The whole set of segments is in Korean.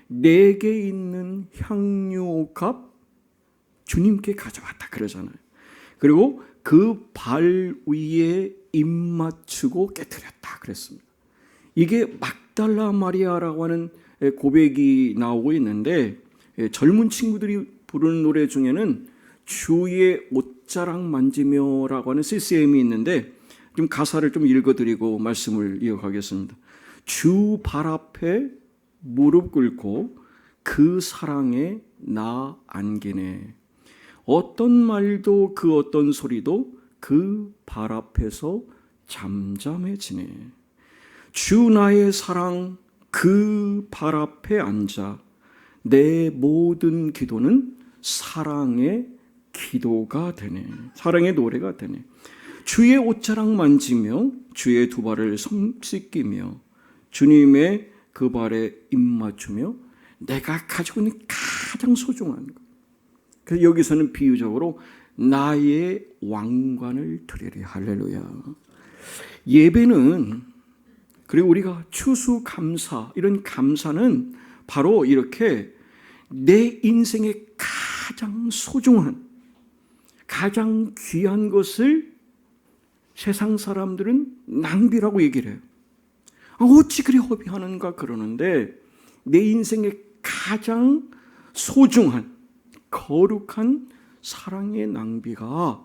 내게 있는 향유옥합 주님께 가져왔다 그러잖아요. 그리고 그 발 위에 입 맞추고 깨뜨렸다 그랬습니다. 이게 막달라 마리아라고 하는 고백이 나오고 있는데, 젊은 친구들이 부르는 노래 중에는 주의 옷자락 만지며라고 하는 CCM이 있는데, 좀 가사를 좀 읽어드리고 말씀을 이어가겠습니다. 주 발 앞에 무릎 꿇고 그 사랑에 나 안기네. 어떤 말도 그 어떤 소리도 그 발 앞에서 잠잠해지네. 주 나의 사랑 그 발 앞에 앉아 내 모든 기도는 사랑의 기도가 되네. 사랑의 노래가 되네. 주의 옷자락 만지며 주의 두 발을 손 씻기며 주님의 그 발에 입 맞추며 내가 가지고 있는 가장 소중한 것. 그래서 여기서는 비유적으로 나의 왕관을 드리리. 할렐루야. 예배는, 그리고 우리가 추수감사, 이런 감사는 바로 이렇게 내 인생의 가장 소중한, 가장 귀한 것을 세상 사람들은 낭비라고 얘기를 해요. 어찌 그리 허비하는가 그러는데, 내 인생의 가장 소중한 거룩한 사랑의 낭비가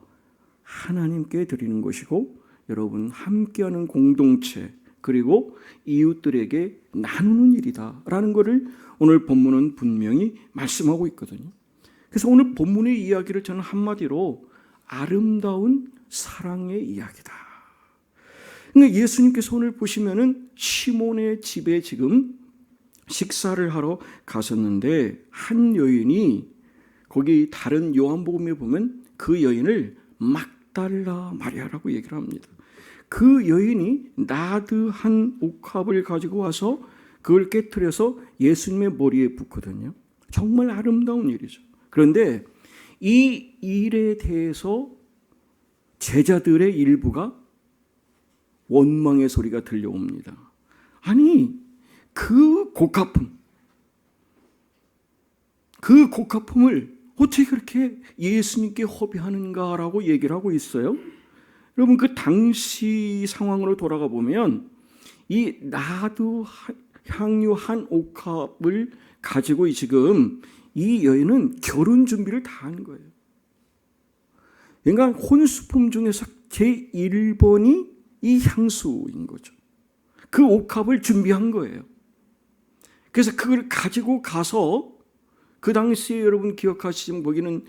하나님께 드리는 것이고, 여러분 함께하는 공동체 그리고 이웃들에게 나누는 일이다라는 것을 오늘 본문은 분명히 말씀하고 있거든요. 그래서 오늘 본문의 이야기를 저는 한마디로 아름다운 사랑의 이야기다. 그러니까 예수님께서 오늘 보시면은 시몬의 집에 지금 식사를 하러 가셨는데, 한 여인이, 거기 다른 요한복음에 보면 그 여인을 막달라 마리아라고 얘기를 합니다. 그 여인이 나드 한 옥합을 가지고 와서 그걸 깨트려서 예수님의 머리에 붓거든요. 정말 아름다운 일이죠. 그런데 이 일에 대해서 제자들의 일부가 원망의 소리가 들려옵니다. 아니, 그 곡가품을 어떻게 그렇게 예수님께 허비하는가라고 얘기를 하고 있어요. 여러분, 그 당시 상황으로 돌아가 보면 이 나드 향유 한 옥합을 가지고 지금 이 여인은 결혼 준비를 다 한 거예요. 그러니까 혼수품 중에서 제1번이 이 향수인 거죠. 그 옥합을 준비한 거예요. 그래서 그걸 가지고 가서, 그 당시에 여러분 기억하시면 거기는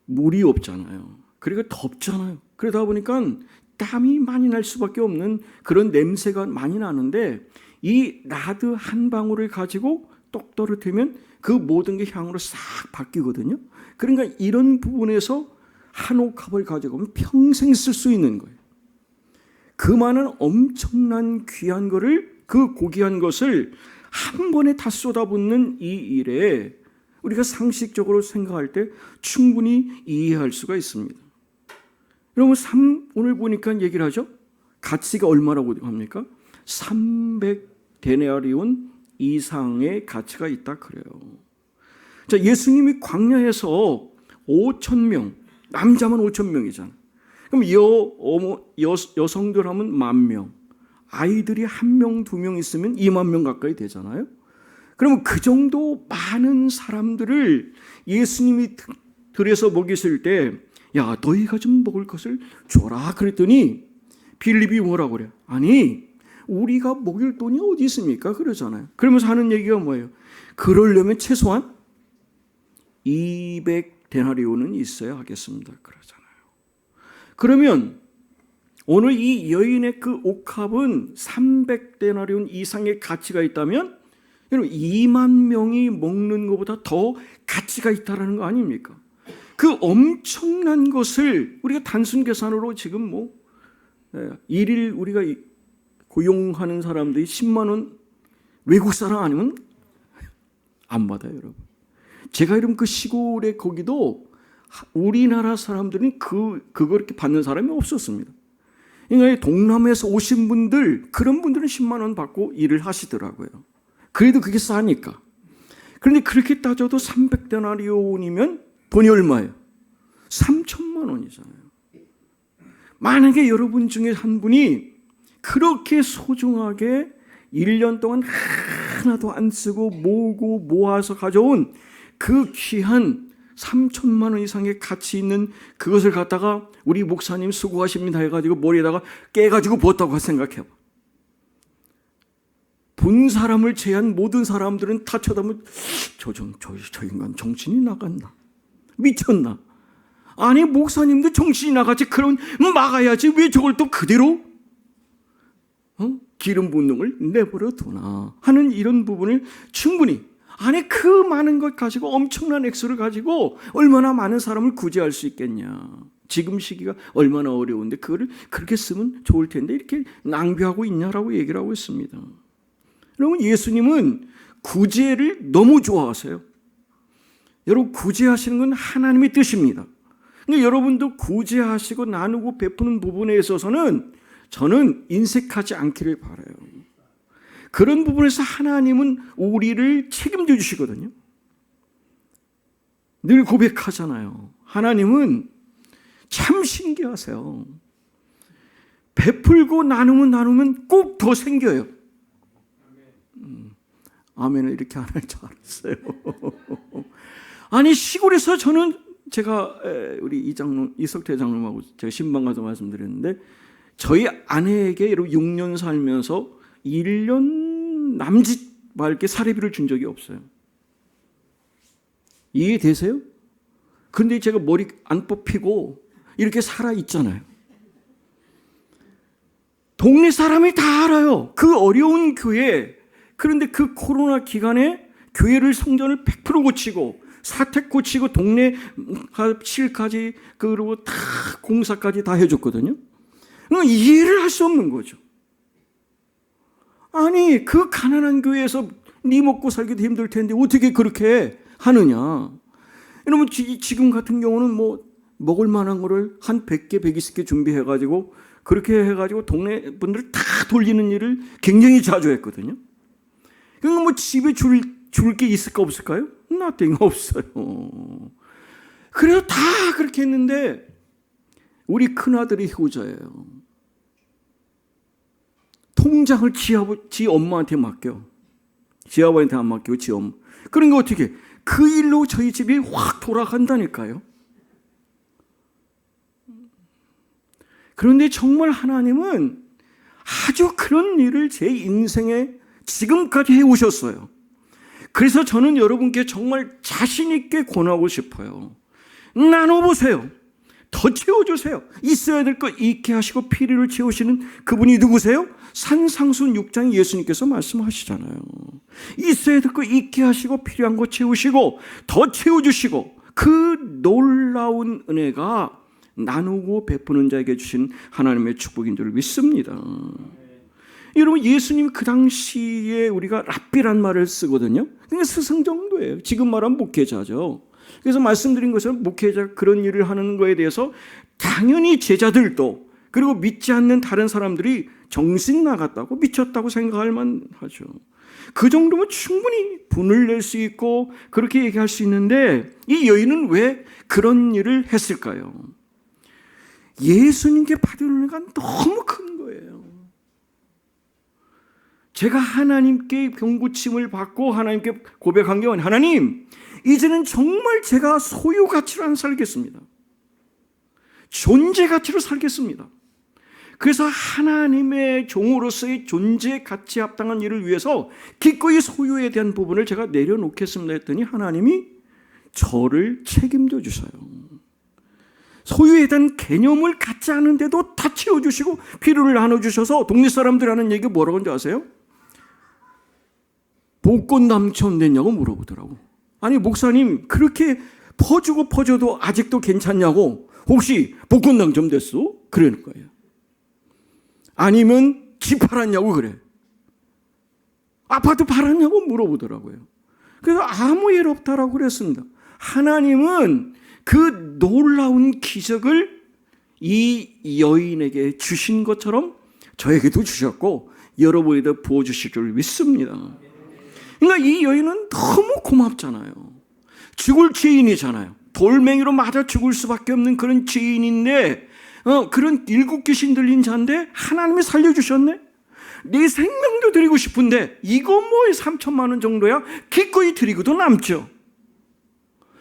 물이 없잖아요. 그리고 덥잖아요. 그러다 보니까 땀이 많이 날 수밖에 없는 그런 냄새가 많이 나는데, 이 나드 한 방울을 가지고 똑 떨어뜨리면 그 모든 게 향으로 싹 바뀌거든요. 그러니까 이런 부분에서 한 옥합을 가지고 오면 평생 쓸 수 있는 거예요. 그 많은 엄청난 귀한 거를, 그 고귀한 것을 한 번에 다 쏟아붓는 이 일에 우리가 상식적으로 생각할 때 충분히 이해할 수가 있습니다. 여러분, 오늘 보니까 얘기를 하죠. 가치가 얼마라고 합니까? 300데나리온 이상의 가치가 있다 그래요. 자, 예수님이 광야에서 5,000명, 남자만 5,000명이잖아요. 그럼 여성들 하면 10,000명, 아이들이 1명, 2명 있으면 20,000명 가까이 되잖아요. 그러면 그 정도 많은 사람들을 예수님이 들여서 먹이실 때, 야, 너희가 좀 먹을 것을 줘라 그랬더니 빌립이 뭐라고 그래요? 아니, 우리가 먹일 돈이 어디 있습니까? 그러잖아요. 그러면서 하는 얘기가 뭐예요? 그러려면 최소한 200데나리온은 있어야 하겠습니다. 그러잖아요. 그러면 오늘 이 여인의 그 옥합은 300데나리온 이상의 가치가 있다면, 여러분 2만 명이 먹는 것보다 더 가치가 있다라는 거 아닙니까? 그 엄청난 것을 우리가 단순 계산으로 지금 일일 우리가 고용하는 사람들이 10만 원 외국 사람 아니면 안 받아요, 여러분. 제가 이런 그 시골에 거기도 우리나라 사람들은 그거 이렇게 받는 사람이 없었습니다. 그러니까 동남아에서 오신 분들, 그런 분들은 10만 원 받고 일을 하시더라고요. 그래도 그게 싸니까. 그런데 그렇게 따져도 300데나리온이면 돈이 얼마예요? 3천만 원이잖아요. 만약에 여러분 중에 한 분이 그렇게 소중하게 1년 동안 하나도 안 쓰고 모으고 모아서 가져온 그 귀한 3천만 원 이상의 가치 있는 그것을 갖다가 우리 목사님 수고하십니다 해가지고 머리에다가 깨가지고 부었다고 생각해봐. 본 사람을 제한 모든 사람들은 다 쳐다보면 저 인간 정신이 나갔나? 미쳤나? 아니 목사님도 정신이 나갔지. 그럼 막아야지. 왜 저걸 또 그대로 기름 붓는 내버려 두나 하는 이런 부분을 충분히, 아니 그 많은 것 가지고 엄청난 액수를 가지고 얼마나 많은 사람을 구제할 수 있겠냐. 지금 시기가 얼마나 어려운데 그거를 그렇게 쓰면 좋을 텐데 이렇게 낭비하고 있냐라고 얘기를 하고 있습니다. 여러분, 예수님은 구제를 너무 좋아하세요. 여러분, 구제하시는 건 하나님의 뜻입니다. 근데 여러분도 구제하시고 나누고 베푸는 부분에 있어서는 저는 인색하지 않기를 바라요. 그런 부분에서 하나님은 우리를 책임져 주시거든요. 늘 고백하잖아요. 하나님은 참 신기하세요. 베풀고 나누면 꼭 더 생겨요. 아멘을 이렇게 안 할 줄 알았어요. 아니 시골에서 저는 제가 우리 이석태 장로님하고 제가 신방 가서 말씀드렸는데 저희 아내에게 여러분 6년 살면서 1년 남짓 맑게 사례비를 준 적이 없어요. 이해되세요? 그런데 제가 머리 안 뽑히고 이렇게 살아 있잖아요. 동네 사람이 다 알아요. 그 어려운 교회. 그런데 그 코로나 기간에 교회를 성전을 100% 고치고 사택 고치고 동네 실까지 그리고 다 공사까지 다 해줬거든요. 이해를 할 수 없는 거죠. 아니 그 가난한 교회에서 네 먹고 살기도 힘들 텐데 어떻게 그렇게 하느냐. 여러분 지금 같은 경우는 뭐 먹을 만한 거를 한 100개 120개 준비해가지고 그렇게 해가지고 동네 분들 다 돌리는 일을 굉장히 자주 했거든요. 그러니까 뭐 집에 줄 게 있을까 없을까요? nothing, 없어요. 그래서 다 그렇게 했는데 우리 큰아들이 효자예요. 통장을 지 엄마한테 맡겨. 지 아버지한테 안 맡기고 지 엄마. 그러니까 어떻게 그 일로 저희 집이 확 돌아간다니까요. 그런데 정말 하나님은 아주 그런 일을 제 인생에 지금까지 해오셨어요. 그래서 저는 여러분께 정말 자신 있게 권하고 싶어요. 나눠보세요. 더 채워주세요. 있어야 될 거 있게 하시고 필요를 채우시는 그분이 누구세요? 산상순 6장에 예수님께서 말씀하시잖아요. 있어야 될 거 있게 하시고 필요한 거 채우시고 더 채워주시고 그 놀라운 은혜가 나누고 베푸는 자에게 주신 하나님의 축복인 줄 믿습니다. 여러분 예수님이 그 당시에 우리가 랍비란 말을 쓰거든요. 그러니까 스승 정도예요. 지금 말하면 목회자죠. 그래서 말씀드린 것처럼 목회자 그런 일을 하는 거에 대해서 당연히 제자들도 그리고 믿지 않는 다른 사람들이 정신 나갔다고 미쳤다고 생각할 만하죠. 그 정도면 충분히 분을 낼 수 있고 그렇게 얘기할 수 있는데 이 여인은 왜 그런 일을 했을까요? 예수님께 받은 은혜가 너무 큰 거예요. 제가 하나님께 병고침을 받고 하나님께 고백한 게 아니라 하나님 이제는 정말 제가 소유 가치로 안 살겠습니다. 존재 가치로 살겠습니다. 그래서 하나님의 종으로서의 존재 가치에 합당한 일을 위해서 기꺼이 소유에 대한 부분을 제가 내려놓겠습니다 했더니 하나님이 저를 책임져 주셔요. 소유에 대한 개념을 갖지 않은데도 다 채워주시고 필요를 나눠주셔서 동네 사람들 하는 얘기가 뭐라고 하는지 아세요? 복권 당첨됐냐고 물어보더라고. 아니 목사님 그렇게 퍼줘도 아직도 괜찮냐고. 혹시 복권 당첨됐어? 그러는 거예요. 아니면 집 팔았냐고 그래. 아파트 팔았냐고 물어보더라고요. 그래서 아무 일 없다라고 그랬습니다. 하나님은 그 놀라운 기적을 이 여인에게 주신 것처럼 저에게도 주셨고 여러분에게도 부어주실 줄 믿습니다. 그러니까 이 여인은 너무 고맙잖아요. 죽을 죄인이잖아요. 돌멩이로 맞아 죽을 수밖에 없는 그런 죄인인데, 그런 일곱 귀신 들린 자인데 하나님이 살려주셨네. 내 생명도 드리고 싶은데 이거 뭐 3천만 원 정도야 기꺼이 드리고도 남죠.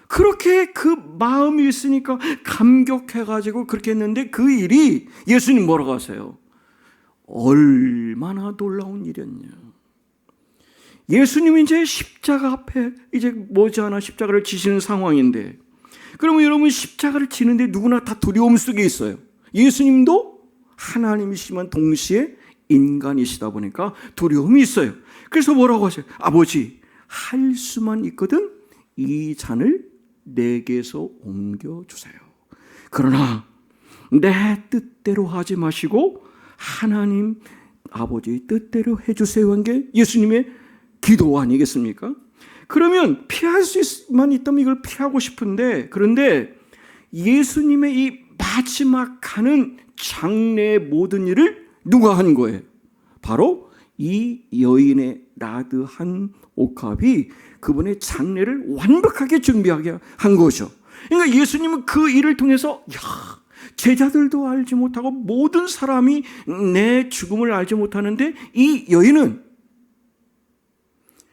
그렇게 그 마음이 있으니까 감격해가지고 그렇게 했는데 그 일이 예수님 뭐라고 하세요? 얼마나 놀라운 일이었냐. 예수님이 이제 십자가 앞에 이제 머지않아 십자가를 지시는 상황인데, 그러면 여러분 십자가를 지는데 누구나 다 두려움 속에 있어요. 예수님도 하나님이시지만 동시에 인간이시다 보니까 두려움이 있어요. 그래서 뭐라고 하세요? 아버지, 할 수만 있거든 이 잔을 내게서 옮겨주세요. 그러나 내 뜻대로 하지 마시고 하나님 아버지 뜻대로 해주세요 한 게 예수님의 기도 아니겠습니까? 그러면 피할 수만 있다면 이걸 피하고 싶은데, 그런데 예수님의 이 마지막 하는 장래의 모든 일을 누가 한 거예요? 바로 이 여인의 나드한 옥합이 그분의 장례를 완벽하게 준비하게 한 거죠. 그러니까 예수님은 그 일을 통해서 제자들도 알지 못하고 모든 사람이 내 죽음을 알지 못하는데 이 여인은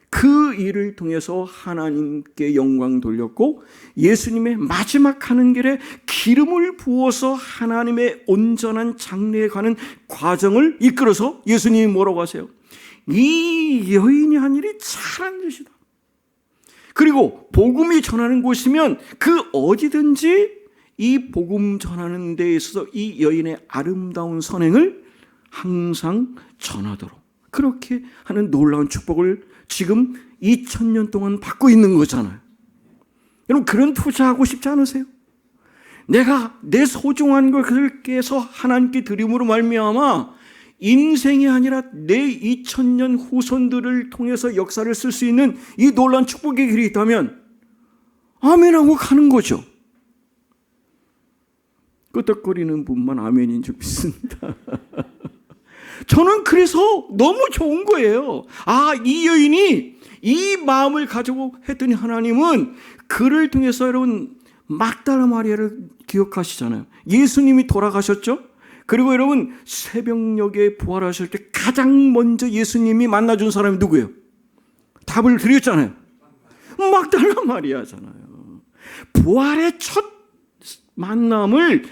그 일을 통해서 하나님께 영광 돌렸고, 예수님의 마지막 하는 길에 기름을 부어서 하나님의 온전한 장례에 가는 과정을 이끌어서 예수님이 뭐라고 하세요? 이 여인이 한 일이 잘한 짓이다. 그리고 복음이 전하는 곳이면 그 어디든지 이 복음 전하는 데에 있어서 이 여인의 아름다운 선행을 항상 전하도록 그렇게 하는 놀라운 축복을 지금 2000년 동안 받고 있는 거잖아요. 여러분, 그런 투자하고 싶지 않으세요? 내가 내 소중한 것을 깨서 하나님께 드림으로 말미암아 인생이 아니라 내 2000년 후손들을 통해서 역사를 쓸 수 있는 이 놀라운 축복의 길이 있다면 아멘하고 가는 거죠. 끄덕거리는 분만 아멘인 줄 믿습니다. 저는 그래서 너무 좋은 거예요. 이 여인이 이 마음을 가지고 했더니 하나님은 그를 통해서, 여러분 막달라 마리아를 기억하시잖아요. 예수님이 돌아가셨죠. 그리고 여러분 새벽녘에 부활하실 때 가장 먼저 예수님이 만나준 사람이 누구예요? 답을 드렸잖아요. 막달라 마리아잖아요. 부활의 첫 만남을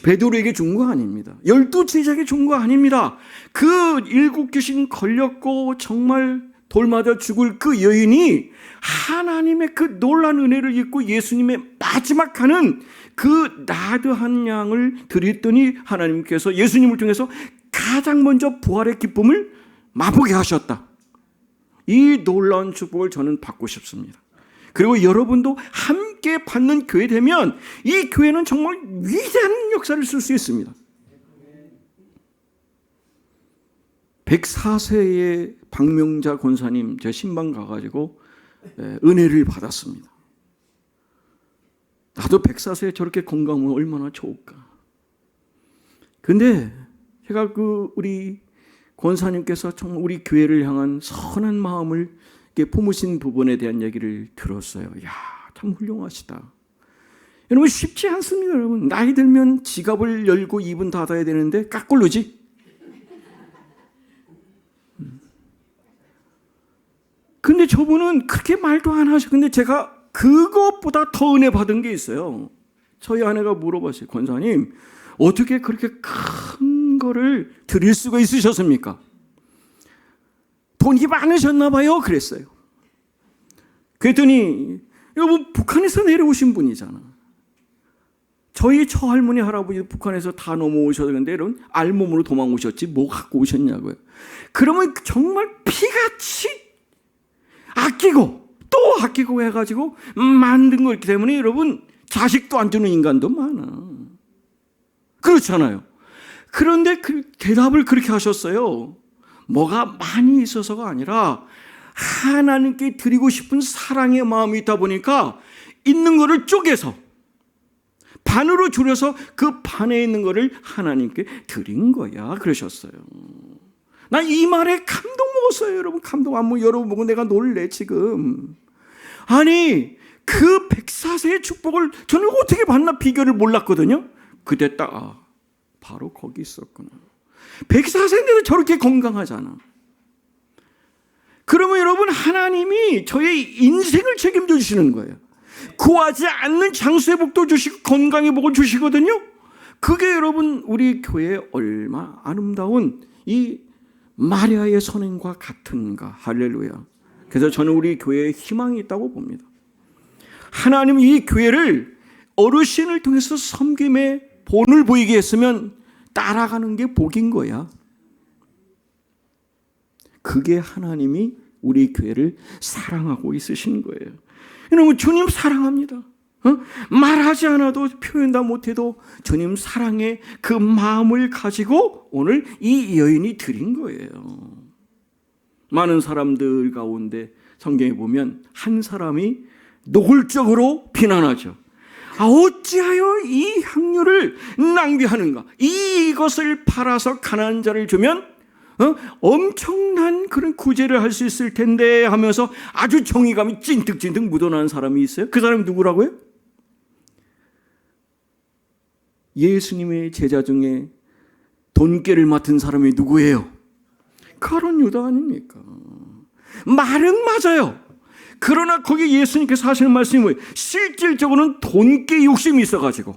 베드로에게 준 거 아닙니다. 12제자에게 준 거 아닙니다. 그 7귀신 걸렸고 정말 돌맞아 죽을 그 여인이 하나님의 그 놀라운 은혜를 입고 예수님의 마지막 하는 그 나드한 양을 드렸더니 하나님께서 예수님을 통해서 가장 먼저 부활의 기쁨을 맛보게 하셨다. 이 놀라운 축복을 저는 받고 싶습니다. 그리고 여러분도 함께 받는 교회 되면 이 교회는 정말 위대한 역사를 쓸 수 있습니다. 104세의 박명자 권사님 제 신방 가가지고 은혜를 받았습니다. 나도 104세에 저렇게 건강하면 얼마나 좋을까. 근데 제가 우리 권사님께서 정말 우리 교회를 향한 선한 마음을 품으신 부분에 대한 얘기를 들었어요. 야, 참 훌륭하시다. 여러분 쉽지 않습니다. 여러분 나이 들면 지갑을 열고 입은 닫아야 되는데 까꿀로지. 근데 저분은 그렇게 말도 안 하셔. 근데 제가 그것보다 더 은혜 받은 게 있어요. 저희 아내가 물어봤어요. 권사님, 어떻게 그렇게 큰 거를 드릴 수가 있으셨습니까? 돈이 많으셨나 봐요. 그랬어요. 그랬더니 여러분 북한에서 내려오신 분이잖아. 저희 처할머니 할아버지 북한에서 다 넘어오셨는데 여러분 알몸으로 도망오셨지 뭐 갖고 오셨냐고요. 그러면 정말 피같이 아끼고 또 아끼고 해가지고 만든 거기 때문에 여러분 자식도 안 주는 인간도 많아. 그렇잖아요. 그런데 그 대답을 그렇게 하셨어요. 뭐가 많이 있어서가 아니라 하나님께 드리고 싶은 사랑의 마음이 있다 보니까 있는 거를 쪼개서 반으로 줄여서 그 반에 있는 거를 하나님께 드린 거야. 그러셨어요. 난 이 말에 감동 먹었어요. 여러분, 감동 안 먹고 여러분 보고 내가 놀래 지금. 아니, 그 104세의 축복을 저는 어떻게 받나 비결을 몰랐거든요. 그때 딱 바로 거기 있었구나. 104세인데도 저렇게 건강하잖아. 그러면 여러분, 하나님이 저의 인생을 책임져 주시는 거예요. 구하지 않는 장수의 복도 주시고 건강의 복을 주시거든요. 그게 여러분 우리 교회에 얼마 아름다운 이 마리아의 선행과 같은가. 할렐루야. 그래서 저는 우리 교회에 희망이 있다고 봅니다. 하나님 이 교회를 어르신을 통해서 섬김의 본을 보이게 했으면 따라가는 게 복인 거야. 그게 하나님이 우리 교회를 사랑하고 있으신 거예요. 여러분, 주님 사랑합니다. 말하지 않아도 표현 다 못해도 주님 사랑의 그 마음을 가지고 오늘 이 여인이 드린 거예요. 많은 사람들 가운데 성경에 보면 한 사람이 노골적으로 비난하죠. 어찌하여 이 향유를 낭비하는가? 이것을 팔아서 가난한 자를 주면 엄청난 그런 구제를 할 수 있을 텐데 하면서 아주 정의감이 찐득찐득 묻어나는 사람이 있어요. 그 사람이 누구라고요? 예수님의 제자 중에 돈깨를 맡은 사람이 누구예요? 가룟 유다 아닙니까? 말은 맞아요. 그러나 거기 예수님께서 하시는 말씀이 뭐예요? 실질적으로는 돈깨 욕심이 있어가지고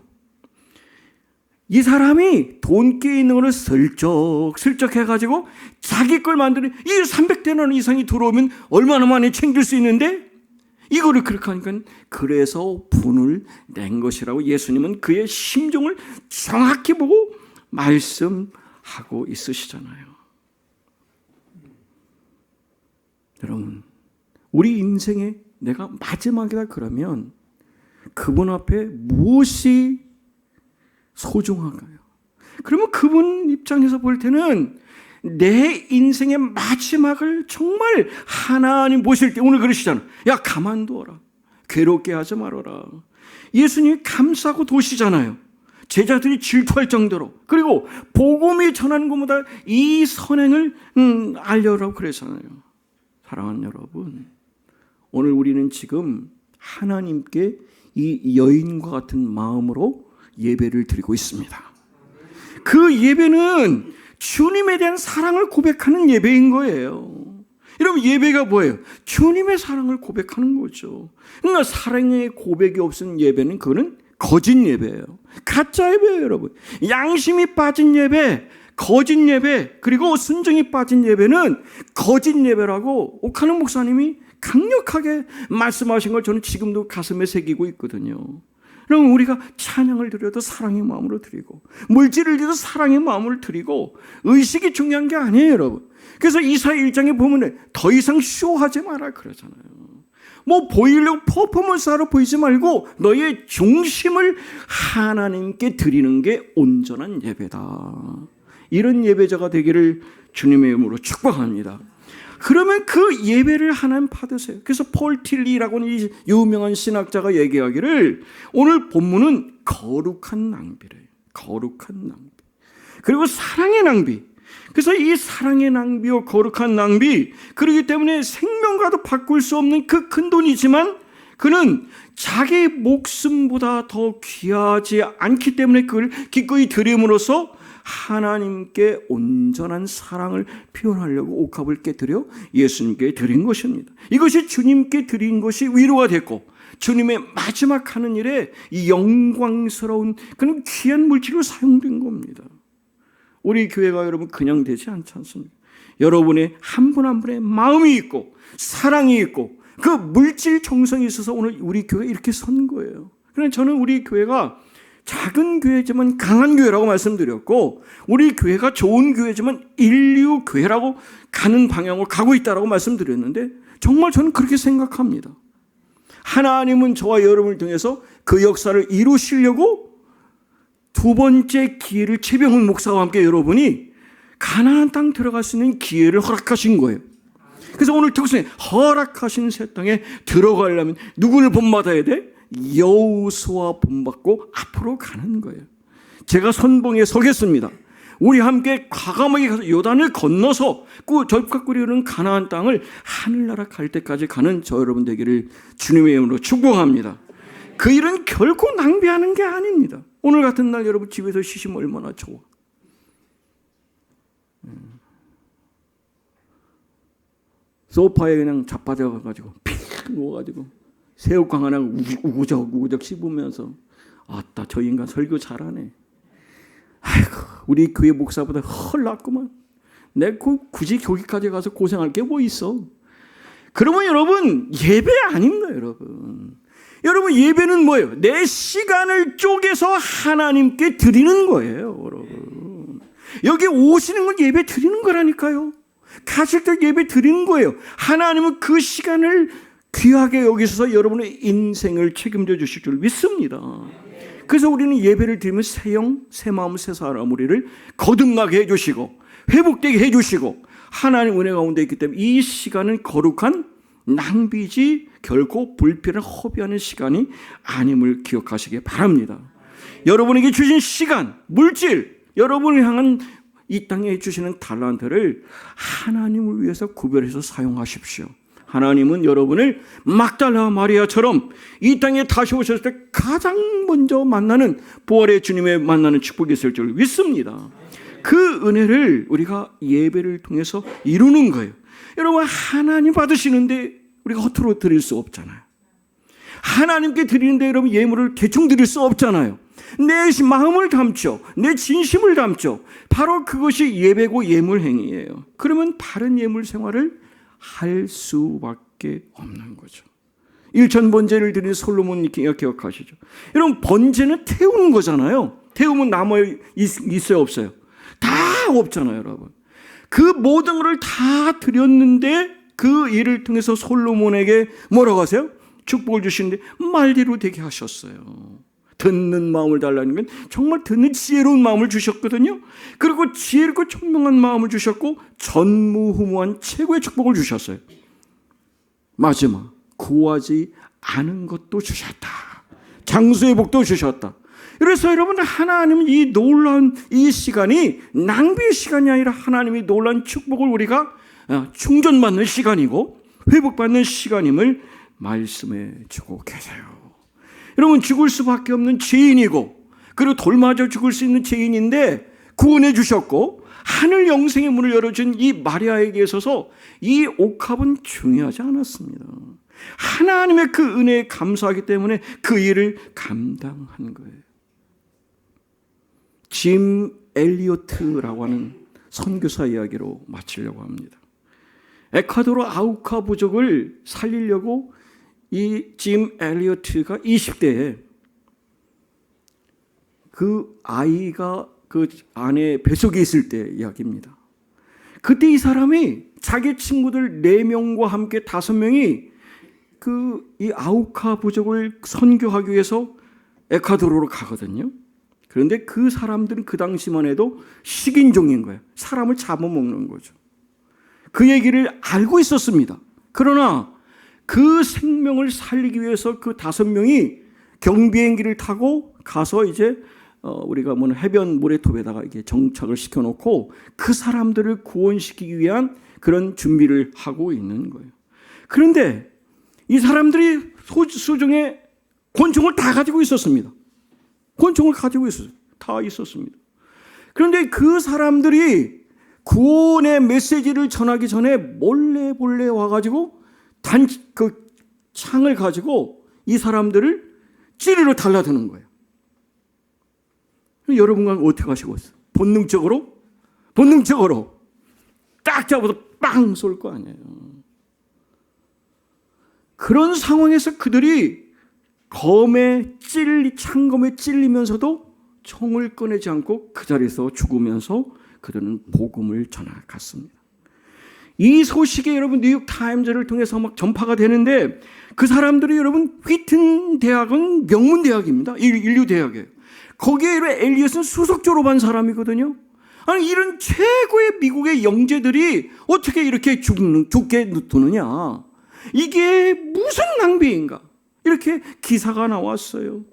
이 사람이 돈깨 있는 거를 슬쩍 해가지고 자기 걸 만드는, 이 300데나리 이상이 들어오면 얼마나 많이 챙길 수 있는데 이거를 그렇게 하니까 그래서 분을 낸 것이라고 예수님은 그의 심정을 정확히 보고 말씀하고 있으시잖아요. 여러분, 우리 인생에 내가 마지막이다 그러면 그분 앞에 무엇이 소중한가요? 그러면 그분 입장에서 볼 때는 내 인생의 마지막을 정말 하나님 모실 때, 오늘 그러시잖아. 야, 가만두어라. 괴롭게 하지 말아라. 예수님이 감싸고 도시잖아요. 제자들이 질투할 정도로. 그리고 복음이 전하는 것보다 이 선행을 알려라고 그랬잖아요. 사랑하는 여러분, 오늘 우리는 지금 하나님께 이 여인과 같은 마음으로 예배를 드리고 있습니다. 그 예배는 주님에 대한 사랑을 고백하는 예배인 거예요. 여러분, 예배가 뭐예요? 주님의 사랑을 고백하는 거죠. 그러니까 사랑의 고백이 없은 예배는 그거는 거짓 예배예요. 가짜 예배예요, 여러분. 양심이 빠진 예배, 거짓 예배, 그리고 순정이 빠진 예배는 거짓 예배라고 옥하는 목사님이 강력하게 말씀하신 걸 저는 지금도 가슴에 새기고 있거든요. 그럼 우리가 찬양을 드려도 사랑의 마음으로 드리고, 물질을 드려도 사랑의 마음을 드리고, 의식이 중요한 게 아니에요, 여러분. 그래서 이사야 1장에 보면 더 이상 쇼하지 마라 그러잖아요. 뭐 보이려고 퍼포먼스하러 보이지 말고 너의 중심을 하나님께 드리는 게 온전한 예배다. 이런 예배자가 되기를 주님의 이름으로 축복합니다. 그러면 그 예배를 하나님 받으세요. 그래서 폴 틸리라고 하는 이 유명한 신학자가 얘기하기를 오늘 본문은 거룩한 낭비래요. 거룩한 낭비. 그리고 사랑의 낭비. 그래서 이 사랑의 낭비와 거룩한 낭비, 그렇기 때문에 생명과도 바꿀 수 없는 그 큰 돈이지만 그는 자기 목숨보다 더 귀하지 않기 때문에 그걸 기꺼이 드림으로써 하나님께 온전한 사랑을 표현하려고 옥합을 깨뜨려 예수님께 드린 것입니다. 이것이 주님께 드린 것이 위로가 됐고, 주님의 마지막 하는 일에 이 영광스러운 그런 귀한 물질로 사용된 겁니다. 우리 교회가 여러분 그냥 되지 않지 않습니까? 여러분의 한 분 한 분의 마음이 있고 사랑이 있고 그 물질 정성이 있어서 오늘 우리 교회 이렇게 선 거예요. 그래서 저는 우리 교회가 작은 교회지만 강한 교회라고 말씀드렸고, 우리 교회가 좋은 교회지만 인류 교회라고 가는 방향으로 가고 있다라고 말씀드렸는데, 정말 저는 그렇게 생각합니다. 하나님은 저와 여러분을 통해서 그 역사를 이루시려고 두 번째 기회를 최병훈 목사와 함께 여러분이 가나안 땅 들어갈 수 있는 기회를 허락하신 거예요. 그래서 오늘 특수에 허락하신 새 땅에 들어가려면 누구를 본받아야 돼? 여호수아 본받고 앞으로 가는 거예요. 제가 선봉에 서겠습니다. 우리 함께 과감하게 가서 요단을 건너서 그 절벽 끓이는 가나안 땅을 하늘나라 갈 때까지 가는 저 여러분 되기를 주님의 이름으로 축복합니다. 그 일은 결코 낭비하는 게 아닙니다. 오늘 같은 날 여러분 집에서 쉬시면 얼마나 좋아. 소파에 그냥 자빠져가지고 픽 누워가지고 새우깡 하나 우구적 씹으면서 아따 저 인간 설교 잘하네. 아이고 우리 교회 목사보다 헐 낫구만. 내가 굳이 거기까지 가서 고생할 게 뭐 있어. 그러면 여러분 예배 아닙니다. 여러분 예배는 뭐예요? 내 시간을 쪼개서 하나님께 드리는 거예요. 여러분 여기 오시는 건 예배 드리는 거라니까요. 가실 때 예배 드리는 거예요. 하나님은 그 시간을 귀하게 여기셔서 여러분의 인생을 책임져 주실 줄 믿습니다. 그래서 우리는 예배를 드리면 새 영, 새 마음, 새 사람 우리를 거듭나게 해주시고 회복되게 해주시고 하나님 은혜 가운데 있기 때문에 이 시간은 거룩한 낭비지 결코 불필요한 허비하는 시간이 아님을 기억하시기 바랍니다. 여러분에게 주신 시간, 물질, 여러분을 향한 이 땅에 주시는 달란트를 하나님을 위해서 구별해서 사용하십시오. 하나님은 여러분을 막달라 마리아처럼 이 땅에 다시 오셨을 때 가장 먼저 만나는 부활의 주님의 만나는 축복이 있을 줄 믿습니다. 그 은혜를 우리가 예배를 통해서 이루는 거예요. 여러분 하나님 받으시는데 우리가 허투루 드릴 수 없잖아요. 하나님께 드리는데 여러분 예물을 대충 드릴 수 없잖아요. 내 마음을 담죠. 내 진심을 담죠. 바로 그것이 예배고 예물 행위예요. 그러면 바른 예물 생활을 할 수밖에 없는 거죠. 일천 번제를 드린 솔로몬 기억하시죠? 여러분 번제는 태우는 거잖아요. 태우면 남아 있어요 없어요? 다 없잖아요 여러분. 그 모든 것을 다 드렸는데 그 일을 통해서 솔로몬에게 뭐라고 하세요? 축복을 주시는데 말대로 되게 하셨어요. 듣는 마음을 달라는 건 정말 듣는 지혜로운 마음을 주셨거든요. 그리고 지혜롭고 총명한 마음을 주셨고 전무후무한 최고의 축복을 주셨어요. 마지막 구하지 않은 것도 주셨다. 장수의 복도 주셨다. 그래서 여러분 하나님은 이 놀라운 이 시간이 낭비의 시간이 아니라 하나님이 놀라운 축복을 우리가 충전받는 시간이고 회복받는 시간임을 말씀해 주고 계세요. 여러분 죽을 수밖에 없는 죄인이고 그리고 돌맞아 죽을 수 있는 죄인인데 구원해 주셨고 하늘 영생의 문을 열어준 이 마리아에게 있어서 이 옥합은 중요하지 않았습니다. 하나님의 그 은혜에 감사하기 때문에 그 일을 감당한 거예요. 짐 엘리어트라고 하는 선교사 이야기로 마치려고 합니다. 에콰도르 아우카 부족을 살리려고 이 짐 엘리어트가 20대에 그 아이가 그 안에 뱃속에 있을 때 이야기입니다. 그때 이 사람이 자기 친구들 4명과 함께 5명이 이 아우카 부족을 선교하기 위해서 에콰도르로 가거든요. 그런데 그 사람들은 그 당시만 해도 식인종인 거예요. 사람을 잡아먹는 거죠. 그 얘기를 알고 있었습니다. 그러나 그 생명을 살리기 위해서 그 5명이 경비행기를 타고 가서 이제 우리가 해변 모래톱에다가 이게 정착을 시켜놓고 그 사람들을 구원시키기 위한 그런 준비를 하고 있는 거예요. 그런데 이 사람들이 수중에 권총을 다 가지고 있었습니다. 권총을 가지고 있었어요. 다 있었습니다. 그런데 그 사람들이 구원의 메시지를 전하기 전에 몰래 와가지고 그 창을 가지고 이 사람들을 찌르러 달라드는 거예요. 여러분과 어떻게 하시고 있어요? 본능적으로 딱 잡아서 빵 쏠 거 아니에요. 그런 상황에서 그들이 창검에 찔리면서도 총을 꺼내지 않고 그 자리에서 죽으면서 그들은 복음을 전해갔습니다. 이 소식이 여러분 뉴욕 타임즈를 통해서 막 전파가 되는데 그 사람들이 여러분 휘튼 대학은 명문 대학입니다. 인류 대학이에요. 거기에 엘리엇은 수석 졸업한 사람이거든요. 아니 이런 최고의 미국의 영재들이 어떻게 이렇게 죽게 두느냐. 이게 무슨 낭비인가. 이렇게 기사가 나왔어요.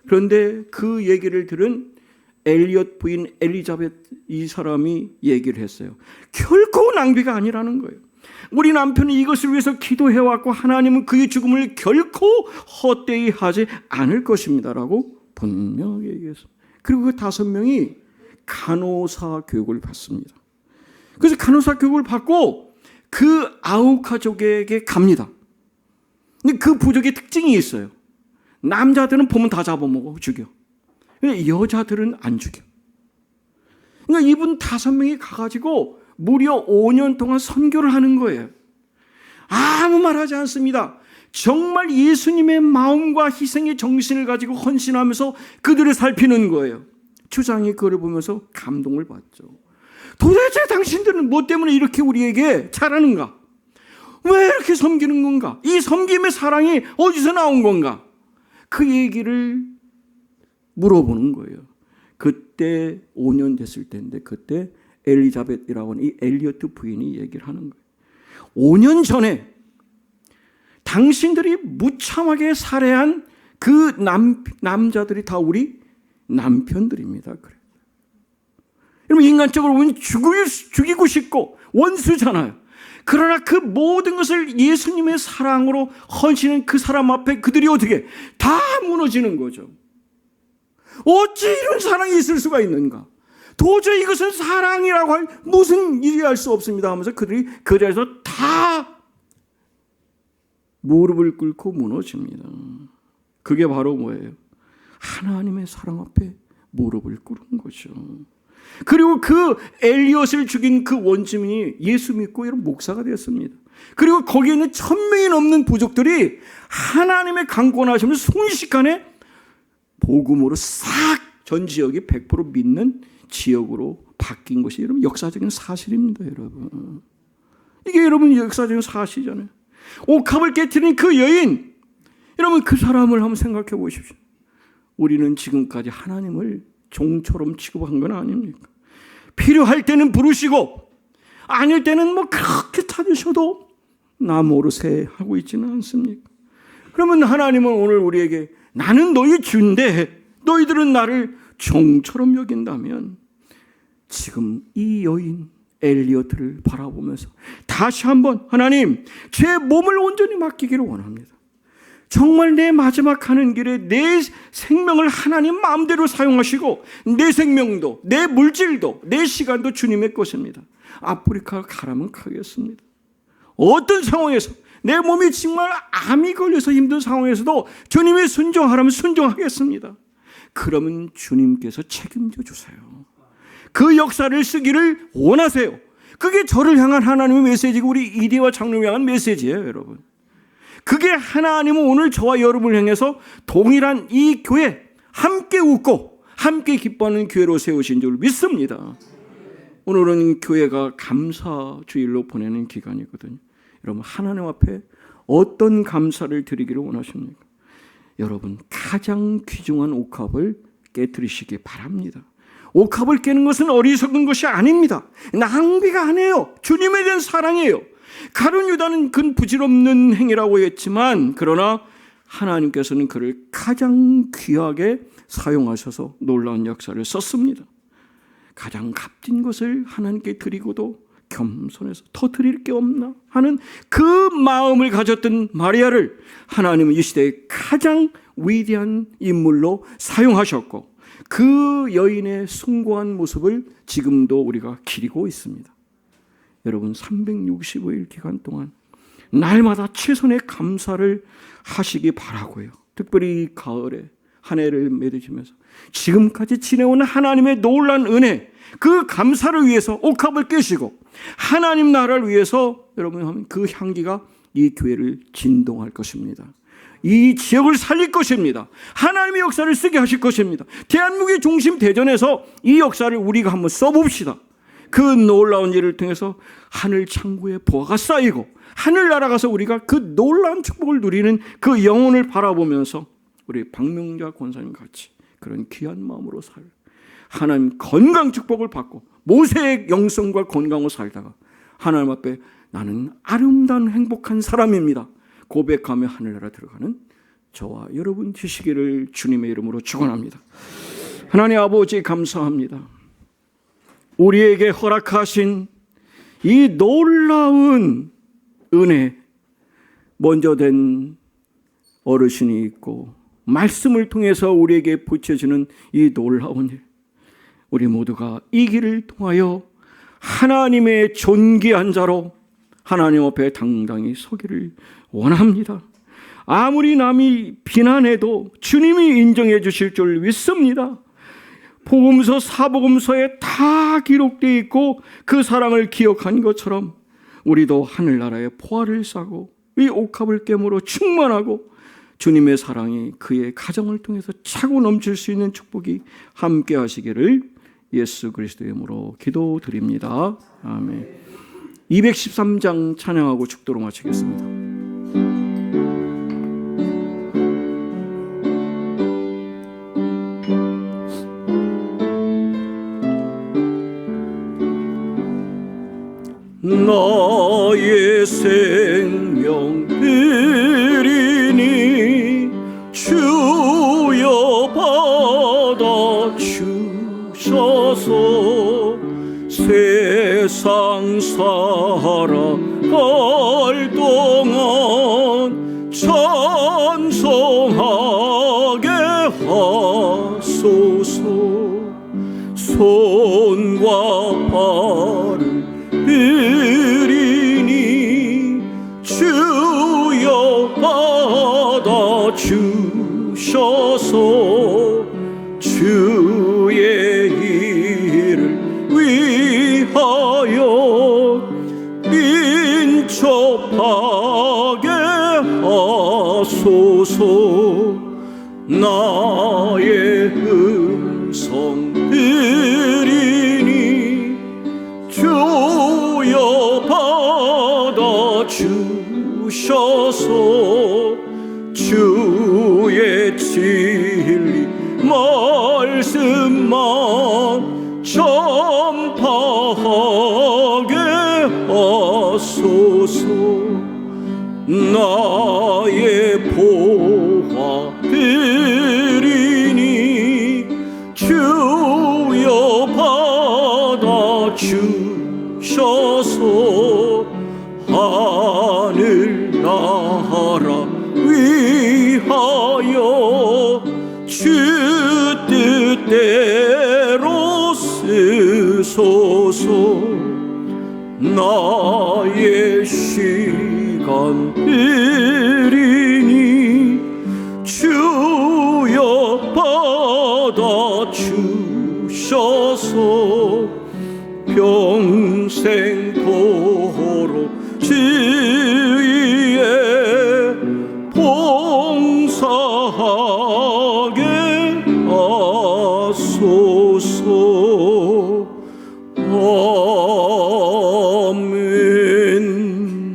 그런데 그 얘기를 들은 엘리엇 부인 엘리자벳 이 사람이 얘기를 했어요. 결코 낭비가 아니라는 거예요. 우리 남편이 이것을 위해서 기도해왔고 하나님은 그의 죽음을 결코 헛되이 하지 않을 것입니다라고 분명히 얘기했어요. 그리고 그 5명이 간호사 교육을 받습니다. 그래서 간호사 교육을 받고 그 아우 가족에게 갑니다. 근데 그 부족의 특징이 있어요. 남자들은 보면 다 잡아먹어 죽여. 여자들은 안 죽여. 그러니까 이분 5명이 가가지고 무려 5년 동안 선교를 하는 거예요. 아무 말 하지 않습니다. 정말 예수님의 마음과 희생의 정신을 가지고 헌신하면서 그들을 살피는 거예요. 주장이 그걸 보면서 감동을 받죠. 도대체 당신들은 뭐 때문에 이렇게 우리에게 잘하는가? 왜 이렇게 섬기는 건가? 이 섬김의 사랑이 어디서 나온 건가? 그 얘기를 물어보는 거예요. 그때 5년 됐을 때인데 그때 엘리자벳이라고 하는 이 엘리엇 부인이 얘기를 하는 거예요. 5년 전에 당신들이 무참하게 살해한 그 남자들이 다 우리 남편들입니다. 그래. 여러분 인간적으로 보면 죽이고 싶고 원수잖아요. 그러나 그 모든 것을 예수님의 사랑으로 헌신한 그 사람 앞에 그들이 어떻게 다 무너지는 거죠. 어찌 이런 사랑이 있을 수가 있는가? 도저히 이것은 사랑이라고 할 무슨 일이 할 수 없습니다 하면서 그들이 그 자리에서 다 무릎을 꿇고 무너집니다. 그게 바로 뭐예요? 하나님의 사랑 앞에 무릎을 꿇은 거죠. 그리고 그 엘리엇을 죽인 그 원주민이 예수 믿고 이런 목사가 되었습니다. 그리고 거기에 있는 1,000명이 넘는 부족들이 하나님의 강권하심을 순식간에 복음으로 싹 전 지역이 100% 믿는 지역으로 바뀐 것이 여러분 역사적인 사실입니다. 여러분 이게 여러분 역사적인 사실이잖아요. 옥합을 깨트린 그 여인, 여러분 그 사람을 한번 생각해 보십시오. 우리는 지금까지 하나님을 종처럼 취급한 건 아닙니까? 필요할 때는 부르시고 아닐 때는 뭐 그렇게 찾으셔도 나 모르세 하고 있지는 않습니까? 그러면 하나님은 오늘 우리에게 나는 너희 주인데 너희들은 나를 종처럼 여긴다면 지금 이 여인 엘리엇을 바라보면서 다시 한번 하나님 제 몸을 온전히 맡기기를 원합니다. 정말 내 마지막 가는 길에 내 생명을 하나님 마음대로 사용하시고 내 생명도 내 물질도 내 시간도 주님의 것입니다. 아프리카 가라면 가겠습니다. 어떤 상황에서 내 몸이 정말 암이 걸려서 힘든 상황에서도 주님의 순종하라면 순종하겠습니다. 그러면 주님께서 책임져 주세요. 그 역사를 쓰기를 원하세요. 그게 저를 향한 하나님의 메시지고 우리 이디와 장로를 향한 메시지예요. 여러분 그게 하나님은 오늘 저와 여러분을 향해서 동일한 이 교회 함께 웃고 함께 기뻐하는 교회로 세우신 줄 믿습니다. 오늘은 교회가 감사주일로 보내는 기간이거든요. 여러분 하나님 앞에 어떤 감사를 드리기를 원하십니까? 여러분 가장 귀중한 옥합을 깨뜨리시기 바랍니다. 옥합을 깨는 것은 어리석은 것이 아닙니다. 낭비가 아니에요. 주님에 대한 사랑이에요. 가룟 유다는 그건 부질없는 행위라고 했지만 그러나 하나님께서는 그를 가장 귀하게 사용하셔서 놀라운 역사를 썼습니다. 가장 값진 것을 하나님께 드리고도 겸손해서 더 드릴 게 없나 하는 그 마음을 가졌던 마리아를 하나님은 이 시대의 가장 위대한 인물로 사용하셨고 그 여인의 숭고한 모습을 지금도 우리가 기리고 있습니다. 여러분 365일 기간 동안 날마다 최선의 감사를 하시기 바라고요. 특별히 이 가을에 한 해를 맺으시면서 지금까지 지내온 하나님의 놀라운 은혜 그 감사를 위해서 옥합을 깨시고 하나님 나라를 위해서 여러분 하면 그 향기가 이 교회를 진동할 것입니다. 이 지역을 살릴 것입니다. 하나님의 역사를 쓰게 하실 것입니다. 대한민국의 중심 대전에서 이 역사를 우리가 한번 써봅시다. 그 놀라운 일을 통해서 하늘 창고에 보화가 쌓이고 하늘나라 가서 우리가 그 놀라운 축복을 누리는 그 영혼을 바라보면서 우리 박명자 권사님 같이 그런 귀한 마음으로 하나님 건강 축복을 받고 모세의 영성과 건강으로 살다가 하나님 앞에 나는 아름다운 행복한 사람입니다 고백하며 하늘나라 들어가는 저와 여러분 되시기를 주님의 이름으로 축원합니다. 하나님 아버지 감사합니다. 우리에게 허락하신 이 놀라운 은혜, 먼저 된 어르신이 있고 말씀을 통해서 우리에게 붙여주는 이 놀라운 일, 우리 모두가 이 길을 통하여 하나님의 존귀한 자로 하나님 앞에 당당히 서기를 원합니다. 아무리 남이 비난해도 주님이 인정해 주실 줄 믿습니다. 복음서, 사복음서에 다 기록되어 있고 그 사랑을 기억한 것처럼 우리도 하늘나라의 포화를 싸고 이 옥합을 깨물어 충만하고 주님의 사랑이 그의 가정을 통해서 차고 넘칠 수 있는 축복이 함께 하시기를 예수 그리스도의 이름으로 기도드립니다. 아멘. 213장 찬양하고 축도로 마치겠습니다. 나의 생명 드리니 주여 받아 주셔서 세상 살아갈 동안 찬송하게 하소서. 손과 발을 드리니 주여 받아 주셔서 주의 일을 위하여 민첩하게 하소서. 나의 음성 드리니 주여 받아 주셔서 주의 진리 말씀만 전파하게 하소서. 나의 보화 드리니 주여 받아 주셔서 하늘 나라 위하여 주 뜻대로 쓰소서. 나의 시간 드리니 주여 받아 주셔서 평생 도로 주위에 봉사하게 하소서.